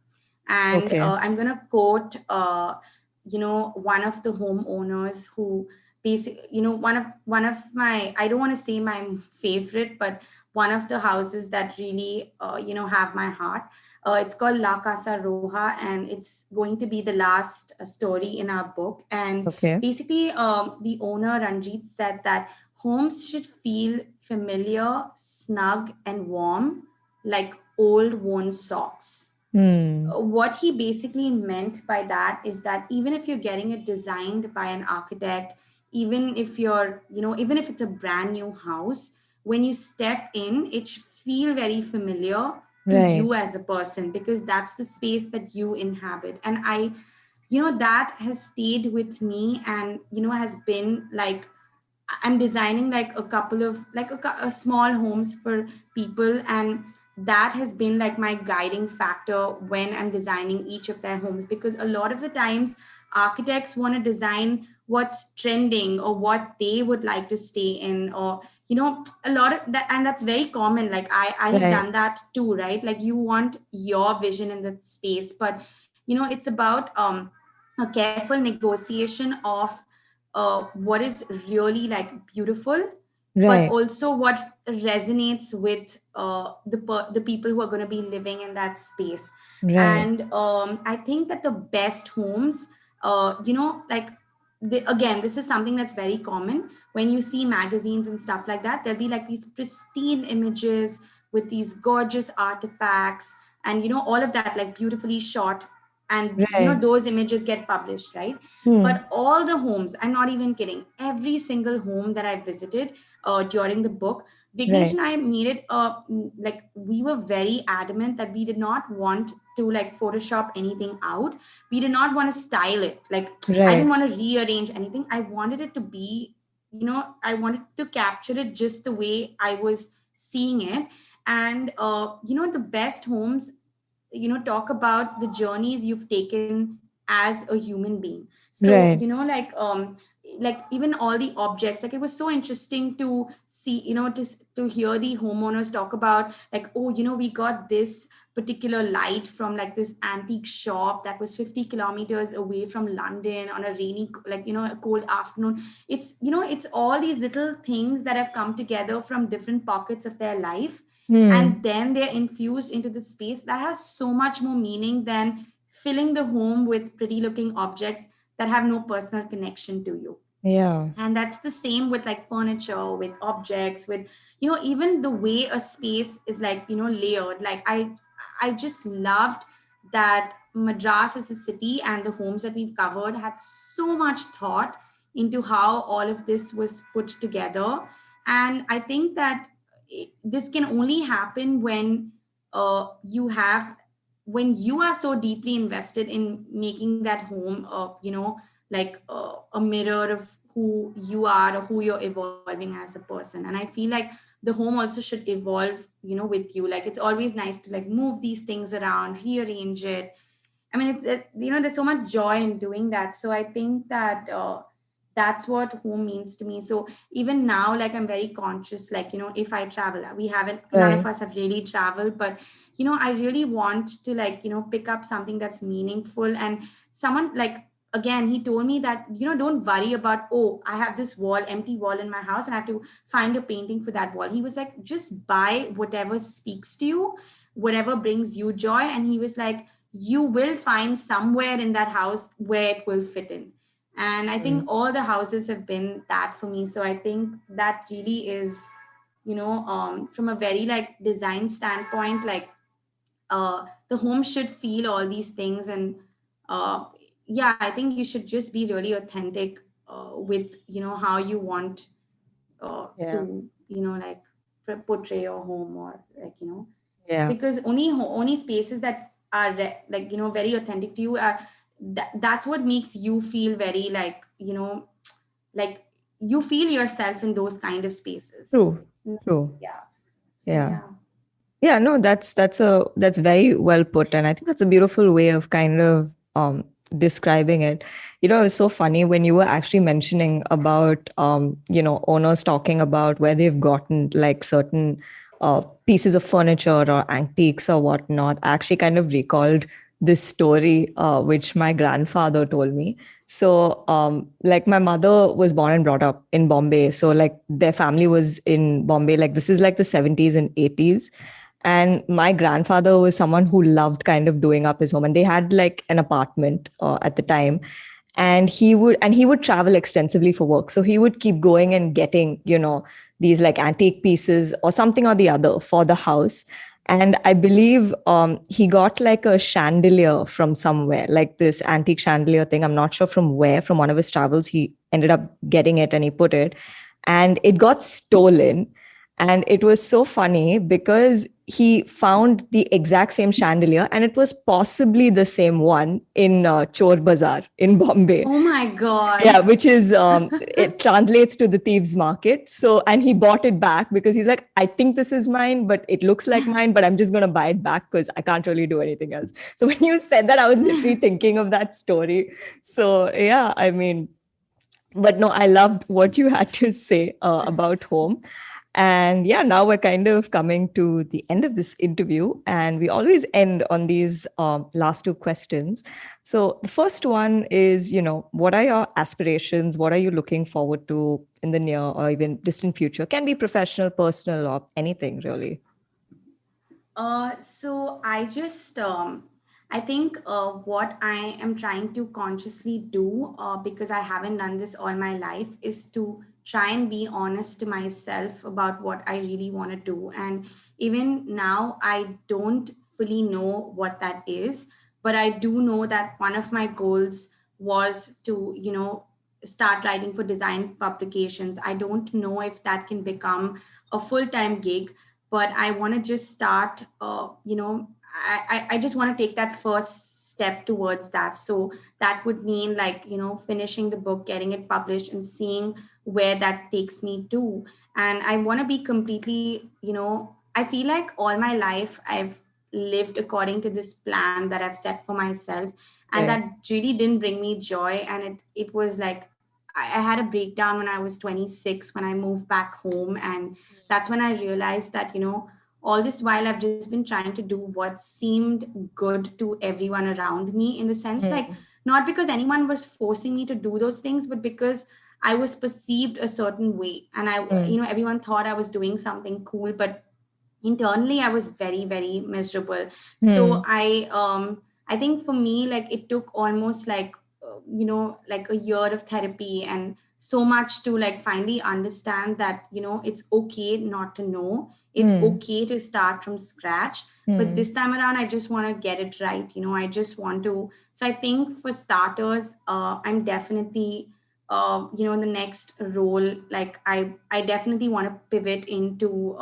[SPEAKER 1] And
[SPEAKER 2] Okay.
[SPEAKER 1] I'm gonna quote, one of the homeowners who basically, one of my, I don't want to say my favorite, but one of the houses that really, have my heart. It's called La Casa Roja, and it's going to be the last story in our book. And
[SPEAKER 2] Okay.
[SPEAKER 1] basically, the owner Ranjit said that homes should feel familiar, snug, and warm, like old worn socks.
[SPEAKER 2] Hmm.
[SPEAKER 1] What he basically meant by that is that even if you're getting it designed by an architect, even if it's a brand new house, when you step in, it should feel very familiar to
[SPEAKER 2] Right.
[SPEAKER 1] you as a person, because that's the space that you inhabit. And that has stayed with me, and has been like, I'm designing like a couple of like a small homes for people, and that has been like my guiding factor when I'm designing each of their homes. Because a lot of the times architects want to design what's trending or what they would like to stay in, or a lot of that. And that's very common. Like I have
[SPEAKER 2] Right.
[SPEAKER 1] done that too, right? Like you want your vision in that space, but it's about a careful negotiation of what is really like beautiful, but
[SPEAKER 2] Right.
[SPEAKER 1] also what resonates with the people who are going to be living in that space.
[SPEAKER 2] Right.
[SPEAKER 1] And I think that the best homes, like again, this is something that's very common when you see magazines and stuff like that. There'll be like these pristine images with these gorgeous artifacts and all of that, like beautifully shot, and
[SPEAKER 2] Right.
[SPEAKER 1] those images get published, right?
[SPEAKER 2] Hmm.
[SPEAKER 1] But all the homes, I'm not even kidding, every single home that I visited during the book, Vignesh
[SPEAKER 2] Right.
[SPEAKER 1] and I made it like we were very adamant that we did not want to like Photoshop anything out. We did not want to style it. Like I didn't
[SPEAKER 2] Right.
[SPEAKER 1] want to rearrange anything. I wanted it to be, I wanted to capture it just the way I was seeing it. And the best homes, talk about the journeys you've taken as a human being. So
[SPEAKER 2] Right.
[SPEAKER 1] like even all the objects, like it was so interesting to see, to hear the homeowners talk about like, oh, we got this particular light from like this antique shop that was 50 kilometers away from London on a rainy, like a cold afternoon. It's it's all these little things that have come together from different pockets of their life,
[SPEAKER 2] Hmm.
[SPEAKER 1] and then they're infused into the space that has so much more meaning than filling the home with pretty looking objects that have no personal connection to you.
[SPEAKER 2] Yeah.
[SPEAKER 1] And that's the same with like furniture, with objects, with even the way a space is like layered. Like I just loved that Madras as a city and the homes that we've covered had so much thought into how all of this was put together. And I think that this can only happen when you have when you are so deeply invested in making that home like a mirror of who you are or who you're evolving as a person. And I feel like the home also should evolve with you. Like it's always nice to like move these things around, rearrange it. I mean, there's so much joy in doing that. So I think that that's what home means to me. So even now, like I'm very conscious, like, if I travel, we haven't, none of
[SPEAKER 2] Right.
[SPEAKER 1] us have really traveled, but, I really want to like, pick up something that's meaningful. And someone like, again, he told me that, don't worry about, oh, I have this wall, empty wall in my house and I have to find a painting for that wall. He was like, just buy whatever speaks to you, whatever brings you joy. And he was like, you will find somewhere in that house where it will fit in. And I think
[SPEAKER 2] Hmm.
[SPEAKER 1] all the houses have been that for me. So I think that really is, from a very like design standpoint, like the home should feel all these things. And uh, yeah, I think you should just be really authentic with how you want
[SPEAKER 2] Yeah.
[SPEAKER 1] to like portray your home, or like
[SPEAKER 2] Yeah.
[SPEAKER 1] because only spaces that are like very authentic to you are that's what makes you feel very like like you feel yourself in those kind of spaces.
[SPEAKER 2] True. True.
[SPEAKER 1] Yeah. So
[SPEAKER 2] Yeah.
[SPEAKER 1] yeah.
[SPEAKER 2] Yeah, no, that's very well put, and I think that's a beautiful way of kind of describing it. It was so funny when you were actually mentioning about owners talking about where they've gotten like certain pieces of furniture or antiques or whatnot. I actually kind of recalled this story which my grandfather told me. So, like my mother was born and brought up in Bombay, so like their family was in Bombay. Like this is like the 70s and 80s, and my grandfather was someone who loved kind of doing up his home, and they had like an apartment at the time, and he would travel extensively for work, so he would keep going and getting these like antique pieces or something or the other for the house. And I believe he got like a chandelier from somewhere, like this antique chandelier thing. I'm not sure from where, from one of his travels he ended up getting it, and he put it, and it got stolen. And it was so funny because he found the exact same chandelier, and it was possibly the same one in Chor Bazaar in Bombay.
[SPEAKER 1] Oh my god.
[SPEAKER 2] Yeah, which is it translates to the thieves market. So, and he bought it back because he's like, I think this is mine, but it looks like mine, but I'm just going to buy it back because I can't really do anything else. So when you said that, I was literally thinking of that story. So yeah, I mean, but no, I loved what you had to say about home. And yeah, now we're kind of coming to the end of this interview, and we always end on these last two questions. So the first one is, what are your aspirations? What are you looking forward to in the near or even distant future? Can be professional, personal, or anything really.
[SPEAKER 1] So I just I think what I am trying to consciously do, because I haven't done this all my life, is to try and be honest to myself about what I really want to do. And even now, I don't fully know what that is, but I do know that one of my goals was to, start writing for design publications. I don't know if that can become a full time gig, but I want to just start, I just want to take that first step towards that. So that would mean, like, finishing the book, getting it published, and seeing where that takes me to. And I want to be completely, I feel like all my life I've lived according to this plan that I've set for myself. And
[SPEAKER 2] Right.
[SPEAKER 1] that really didn't bring me joy. And it was like, I had a breakdown when I was 26, when I moved back home. And that's when I realized that, all this while I've just been trying to do what seemed good to everyone around me, in the sense, like,
[SPEAKER 2] Mm,
[SPEAKER 1] not because anyone was forcing me to do those things, but because I was perceived a certain way. And
[SPEAKER 2] mm,
[SPEAKER 1] everyone thought I was doing something cool, but internally I was very, very miserable. So
[SPEAKER 2] mm,
[SPEAKER 1] I think for me, like, it took almost like, like a year of therapy, and so much to, like, finally understand that, it's okay not to know. It's
[SPEAKER 2] mm,
[SPEAKER 1] okay to start from scratch. But
[SPEAKER 2] mm.
[SPEAKER 1] this time around, I just want to get it right. I just want to. So I think, for starters, I'm definitely, the next role, like, I definitely want to pivot into,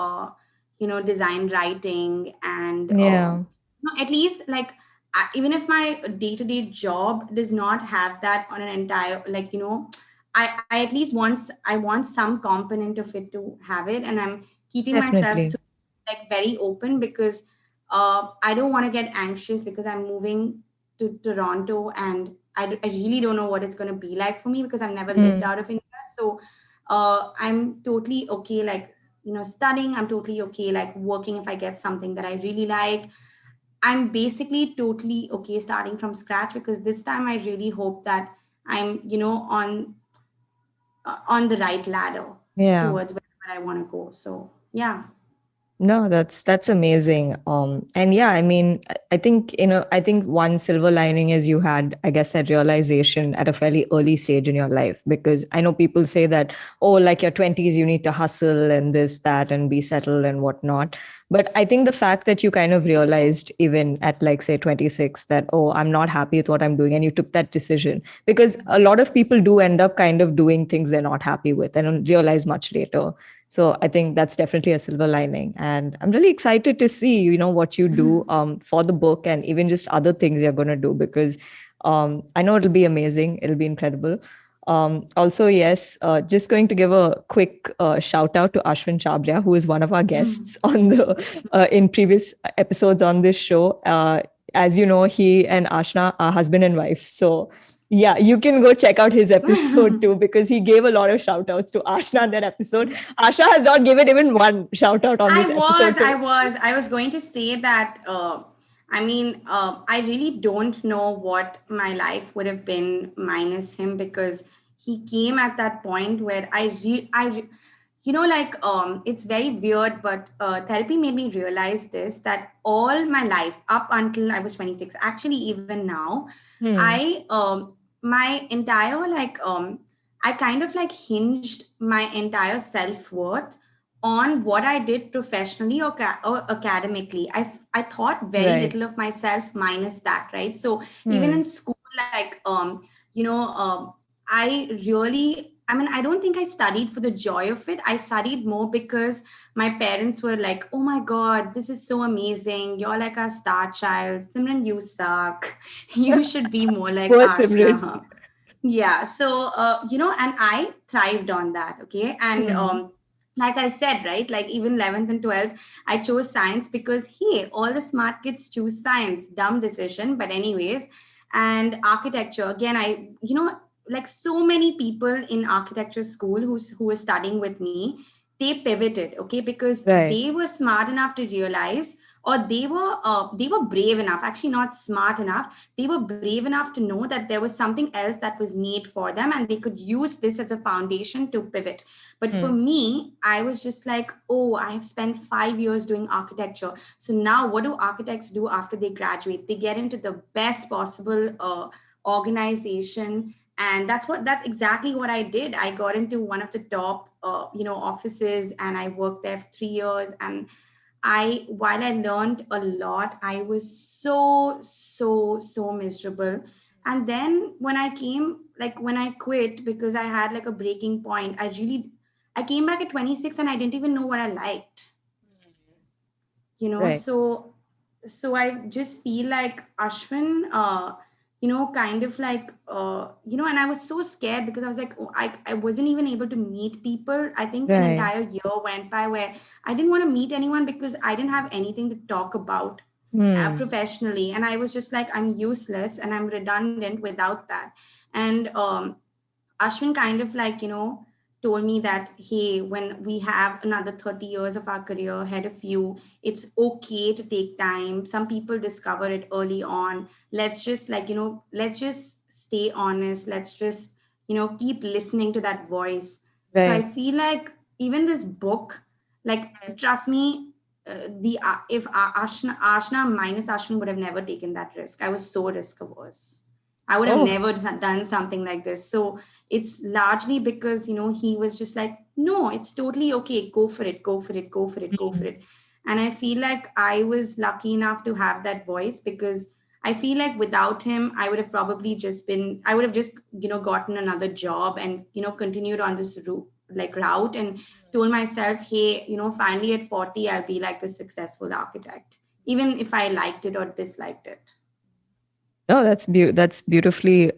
[SPEAKER 1] design writing. And
[SPEAKER 2] Yeah,
[SPEAKER 1] no, at least, like, even if my day-to-day job does not have that on an entire, like, I at least I want some component of it to have it. And I'm keeping myself
[SPEAKER 2] definitely.
[SPEAKER 1] so, like, very open, because I don't want to get anxious, because I'm moving to Toronto, and I really don't know what it's going to be like for me, because I've never lived
[SPEAKER 2] Mm,
[SPEAKER 1] out of India. So I'm totally okay, like, studying. I'm totally okay, like, working if I get something that I really like. I'm basically totally okay starting from scratch, because this time I really hope that I'm, on the right ladder
[SPEAKER 2] yeah.
[SPEAKER 1] towards where I want to go. So yeah.
[SPEAKER 2] No, that's amazing. And yeah, I mean, I think, I think one silver lining is you had, I guess, that realization at a fairly early stage in your life, because I know people say that, oh, like your 20s, you need to hustle and this, that, and be settled and whatnot. But I think the fact that you kind of realized even at, like, say 26, that, oh, I'm not happy with what I'm doing, and you took that decision, because a lot of people do end up kind of doing things they're not happy with and don't realize much later. So I think that's definitely a silver lining. And I'm really excited to see, what you do for the book, and even just other things you're going to do, because I know it'll be amazing. It'll be incredible. Also, yes, just going to give a quick shout out to Ashwin Chabria, who is one of our guests on the in previous episodes on this show. As you know, he and Ashna are husband and wife. So yeah, you can go check out his episode too, because he gave a lot of shout outs to Ashna in that episode. Ashna has not given even one shout out on this episode. So
[SPEAKER 1] I was going to say that, I really don't know what my life would have been minus him, because he came at that point where it's very weird, but therapy made me realize this, that all my life up until I was 26, actually even now,
[SPEAKER 2] hmm,
[SPEAKER 1] I my entire, like, I kind of, like, hinged my entire self-worth on what I did professionally, or academically. I thought very
[SPEAKER 2] right.
[SPEAKER 1] little of myself minus that, right? So even
[SPEAKER 2] Hmm.
[SPEAKER 1] in school, like, you know I really, I don't think I studied for the joy of it. I studied more because my parents were like, oh my God, this is so amazing. You're like a star child. Simran, you suck. You should be more like
[SPEAKER 2] Poor Simran.
[SPEAKER 1] Ashna. Yeah. So, and I thrived on that. Okay. And,
[SPEAKER 2] Hmm.
[SPEAKER 1] like I said, right, like, even 11th and 12th, I chose science because, hey, all the smart kids choose science. Dumb decision. But, anyways, and architecture, again, like, so many people in architecture school who were studying with me, they pivoted, okay, because
[SPEAKER 2] Right.
[SPEAKER 1] they were smart enough to realize, or they were brave enough, actually not smart enough, they were brave enough to know that there was something else that was made for them and they could use this as a foundation to pivot. But for
[SPEAKER 2] Hmm.
[SPEAKER 1] me, I was just like, oh, I have spent 5 years doing architecture, so now what do architects do after they graduate? They get into the best possible organization, and that's exactly what I did. I got into one of the top offices, and I worked there for 3 years. And while I learned a lot, I was so miserable. And then when I quit, because I had like a breaking point, I came back at 26 and I didn't even know what I liked,
[SPEAKER 2] Right.
[SPEAKER 1] so I just feel like Ashwin, kind of like and I was so scared because I was like, oh, I wasn't even able to meet people. I think an
[SPEAKER 2] Right.
[SPEAKER 1] entire year went by where I didn't want to meet anyone because I didn't have anything to talk about
[SPEAKER 2] Hmm.
[SPEAKER 1] professionally, and I was just like, I'm useless and I'm redundant without that. And Ashwin kind of like, told me that, hey, when we have another 30 years of our career ahead of you, it's okay to take time. Some people discover it early on. Let's just let's just stay honest. Let's just, keep listening to that voice. So I
[SPEAKER 2] Right.
[SPEAKER 1] feel like even this book, like, trust me, the if Ashna minus Ashwin would have never taken that risk. I was so risk averse. I would have
[SPEAKER 2] Oh.
[SPEAKER 1] never done something like this. So it's largely because, he was just like, no, it's totally okay. Go for it, go for it, go for it, go for
[SPEAKER 2] Hmm.
[SPEAKER 1] it. And I feel like I was lucky enough to have that voice, because I feel like without him, I would have just, gotten another job and, continued on this route, and told myself, hey, finally at 40, I'll be like the successful architect, even if I liked it or disliked it.
[SPEAKER 2] No, that's beautifully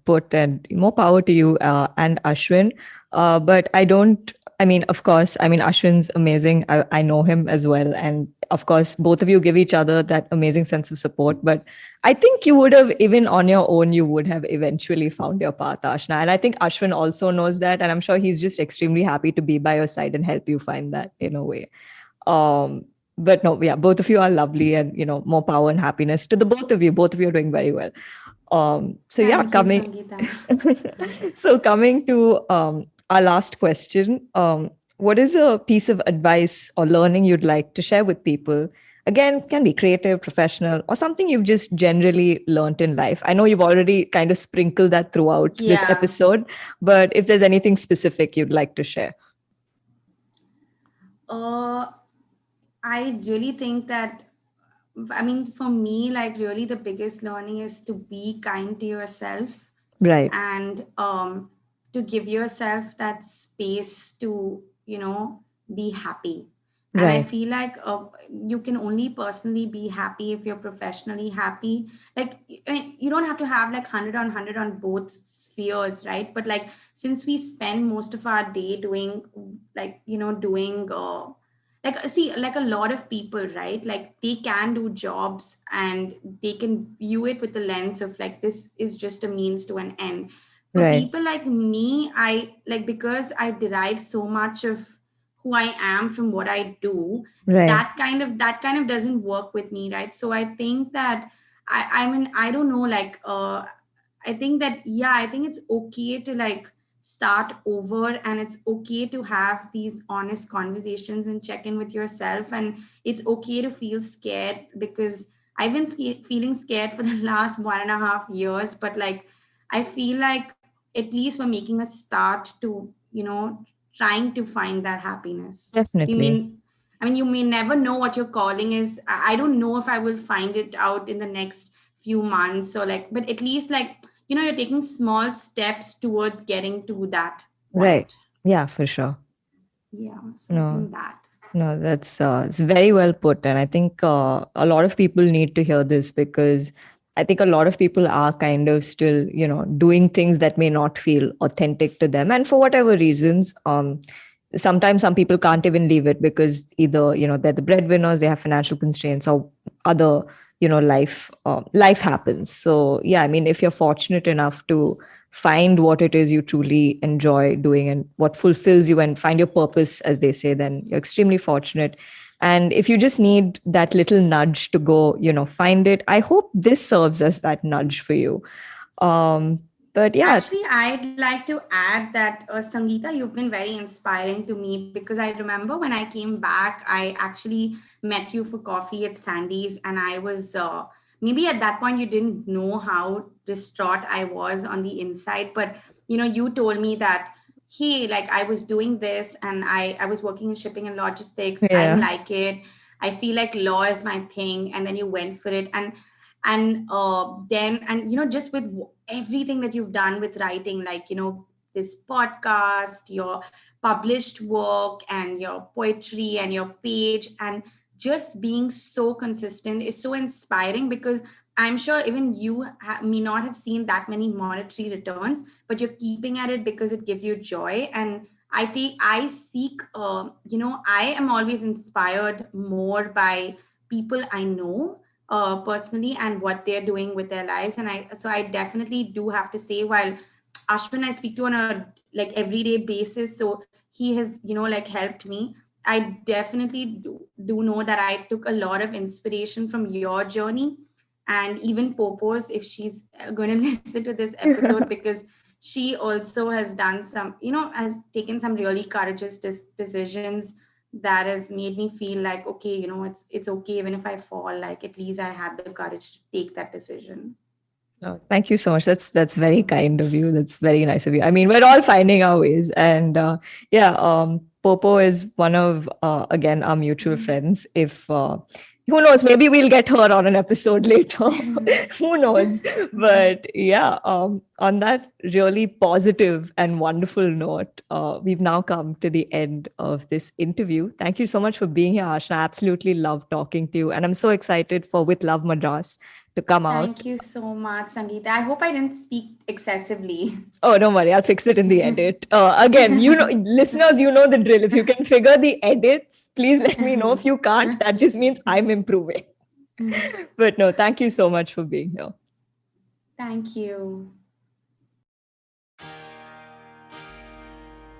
[SPEAKER 2] put, and more power to you and Ashwin. But I don't. I mean, of course, I mean Ashwin's amazing. I know him as well, and of course, both of you give each other that amazing sense of support. But I think you would have, even on your own, you would have eventually found your path, Ashna. And I think Ashwin also knows that, and I'm sure he's just extremely happy to be by your side and help you find that in a way. Um, but no, yeah, both of you are lovely, and more power and happiness to the both of you. Both of you are doing very well. So yeah,
[SPEAKER 1] Thank you,
[SPEAKER 2] coming
[SPEAKER 1] Sangeeta.
[SPEAKER 2] so coming to our last question, what is a piece of advice or learning you'd like to share with people? Again, can be creative, professional, or something you've just generally learned in life. I know you've already kind of sprinkled that throughout this
[SPEAKER 1] Yeah.
[SPEAKER 2] episode, but if there's anything specific you'd like to share.
[SPEAKER 1] Uh, I really think that, I mean, for me, like, really the biggest learning is to be kind to yourself,
[SPEAKER 2] Right,
[SPEAKER 1] and to give yourself that space to, be happy. And I
[SPEAKER 2] right,
[SPEAKER 1] feel like you can only personally be happy if you're professionally happy. Like, I mean, you don't have to have like 100 on 100 on both spheres, right? But like, since we spend most of our day doing, like, doing like, see, like a lot of people, right, like they can do jobs and they can view it with the lens of like, this is just a means to an end. For
[SPEAKER 2] right,
[SPEAKER 1] people like me, I like, because I derive so much of who I am from what I do,
[SPEAKER 2] right.
[SPEAKER 1] that kind of doesn't work with me, right? So I think that, I mean, I don't know, like, I think that, yeah, I think it's okay to like start over, and it's okay to have these honest conversations and check in with yourself, and it's okay to feel scared, because I've been feeling scared for the last 1.5 years, but like, I feel like at least we're making a start to, trying to find that happiness. we
[SPEAKER 2] Definitely.
[SPEAKER 1] may I mean, you may never know what your calling is. I don't know if I will find it out in the next few months, or like, but at least, like, you're taking small steps towards getting to that
[SPEAKER 2] Right.
[SPEAKER 1] point.
[SPEAKER 2] Yeah, for sure.
[SPEAKER 1] Yeah, so I
[SPEAKER 2] No,
[SPEAKER 1] think that.
[SPEAKER 2] no, that's it's very well put, and I think a lot of people need to hear this because I think a lot of people are kind of still, doing things that may not feel authentic to them, and for whatever reasons, sometimes some people can't even leave it because either they're the breadwinners, they have financial constraints, or other life happens. So yeah, I mean, if you're fortunate enough to find what it is you truly enjoy doing and what fulfills you and find your purpose, as they say, then you're extremely fortunate. And if you just need that little nudge to go, find it, I hope this serves as that nudge for you. But yeah.
[SPEAKER 1] Actually, I'd like to add that, Sangeeta, you've been very inspiring to me, because I remember when I came back, I actually met you for coffee at Sandy's, and I was maybe at that point you didn't know how distraught I was on the inside, but you told me that, hey, like, I was doing this, and I was working in shipping and logistics. I
[SPEAKER 2] Yeah.
[SPEAKER 1] didn't like it. I feel like law is my thing, and then you went for it, and just with everything that you've done with writing, like this podcast, your published work, and your poetry, and your page, and just being so consistent is so inspiring, because I'm sure even you may not have seen that many monetary returns, but you're keeping at it because it gives you joy. And I seek, I am always inspired more by people I know personally, and what they're doing with their lives. And I definitely do have to say, while Ashwin I speak to on a like everyday basis, so he has like helped me. I definitely do know that I took a lot of inspiration from your journey, and even Popo's, if she's going to listen to this episode, because she also has done some, has taken some really courageous decisions that has made me feel like, okay, it's okay even if I fall, like at least I had the courage to take that decision.
[SPEAKER 2] Oh, thank you so much. That's very kind of you. That's very nice of you. I mean, we're all finding our ways, and Popo is one of again our mutual friends. If who knows, maybe we'll get her on an episode later. Who knows? But yeah, on that really positive and wonderful note, we've now come to the end of this interview. Thank you so much for being here, Ashna. I absolutely love talking to you, and I'm so excited for With Love Madras to come out.
[SPEAKER 1] Thank you so much, Sangeeta. I hope I didn't speak excessively.
[SPEAKER 2] Oh, don't worry. I'll fix it in the edit. Again, listeners, you know the drill. If you can figure the edits, please let me know. If you can't, that just means I'm improving. But no, thank you so much for being here.
[SPEAKER 1] Thank you.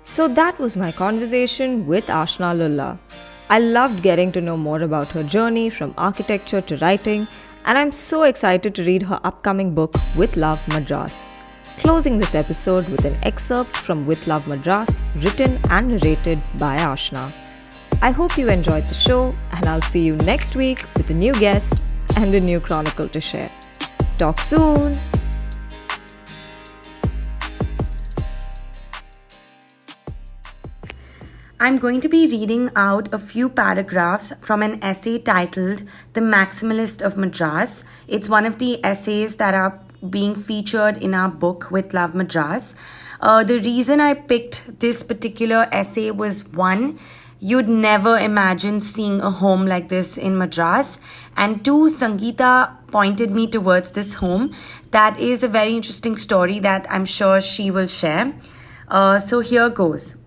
[SPEAKER 2] So that was my conversation with Ashna Lulla. I loved getting to know more about her journey from architecture to writing, and I'm so excited to read her upcoming book, With Love Madras. Closing this episode with an excerpt from With Love Madras, written and narrated by Ashna. I hope you enjoyed the show, and I'll see you next week with a new guest and a new chronicle to share. Talk soon!
[SPEAKER 1] I'm going to be reading out a few paragraphs from an essay titled The Maximalist of Madras. It's one of the essays that are being featured in our book, With Love Madras. The reason I picked this particular essay was, one, you'd never imagine seeing a home like this in Madras. And two, Sangeeta pointed me towards this home. That is a very interesting story that I'm sure she will share. So here goes.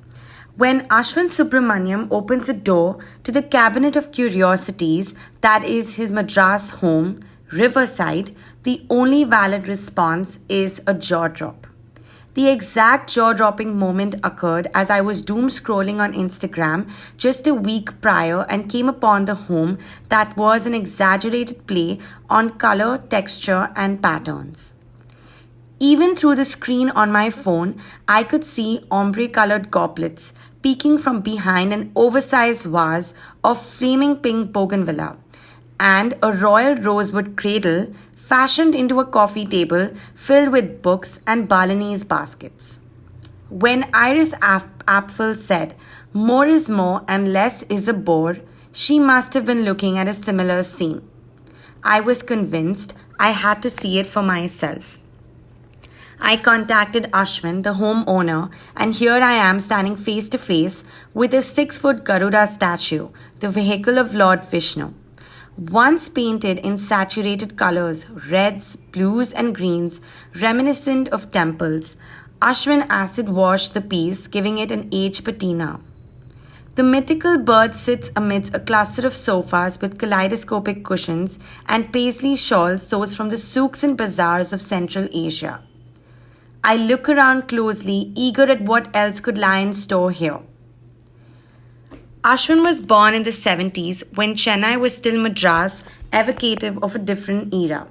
[SPEAKER 1] When Ashwin Subramaniam opens a door to the cabinet of curiosities that is his Madras home, Riverside, the only valid response is a jaw drop. The exact jaw-dropping moment occurred as I was doom scrolling on Instagram just a week prior and came upon the home that was an exaggerated play on color, texture, and patterns. Even through the screen on my phone, I could see ombre-colored goblets peeking from behind an oversized vase of flaming pink bougainvillea, and a royal rosewood cradle fashioned into a coffee table filled with books and Balinese baskets. When Iris Apfel said, "More is more and less is a bore," she must have been looking at a similar scene. I was convinced I had to see it for myself. I contacted Ashwin, the homeowner, and here I am standing face to face with a 6-foot Garuda statue, the vehicle of Lord Vishnu. Once painted in saturated colors, reds, blues, and greens, reminiscent of temples, Ashwin acid washed the piece, giving it an age patina. The mythical bird sits amidst a cluster of sofas with kaleidoscopic cushions and paisley shawls sourced from the souks and bazaars of Central Asia. I look around closely, eager at what else could lie in store here. Ashwin was born in the 70s when Chennai was still Madras, evocative of a different era.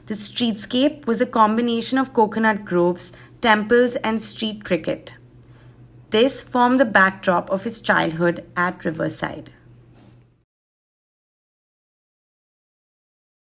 [SPEAKER 1] The streetscape was a combination of coconut groves, temples, and street cricket. This formed the backdrop of his childhood at Riverside.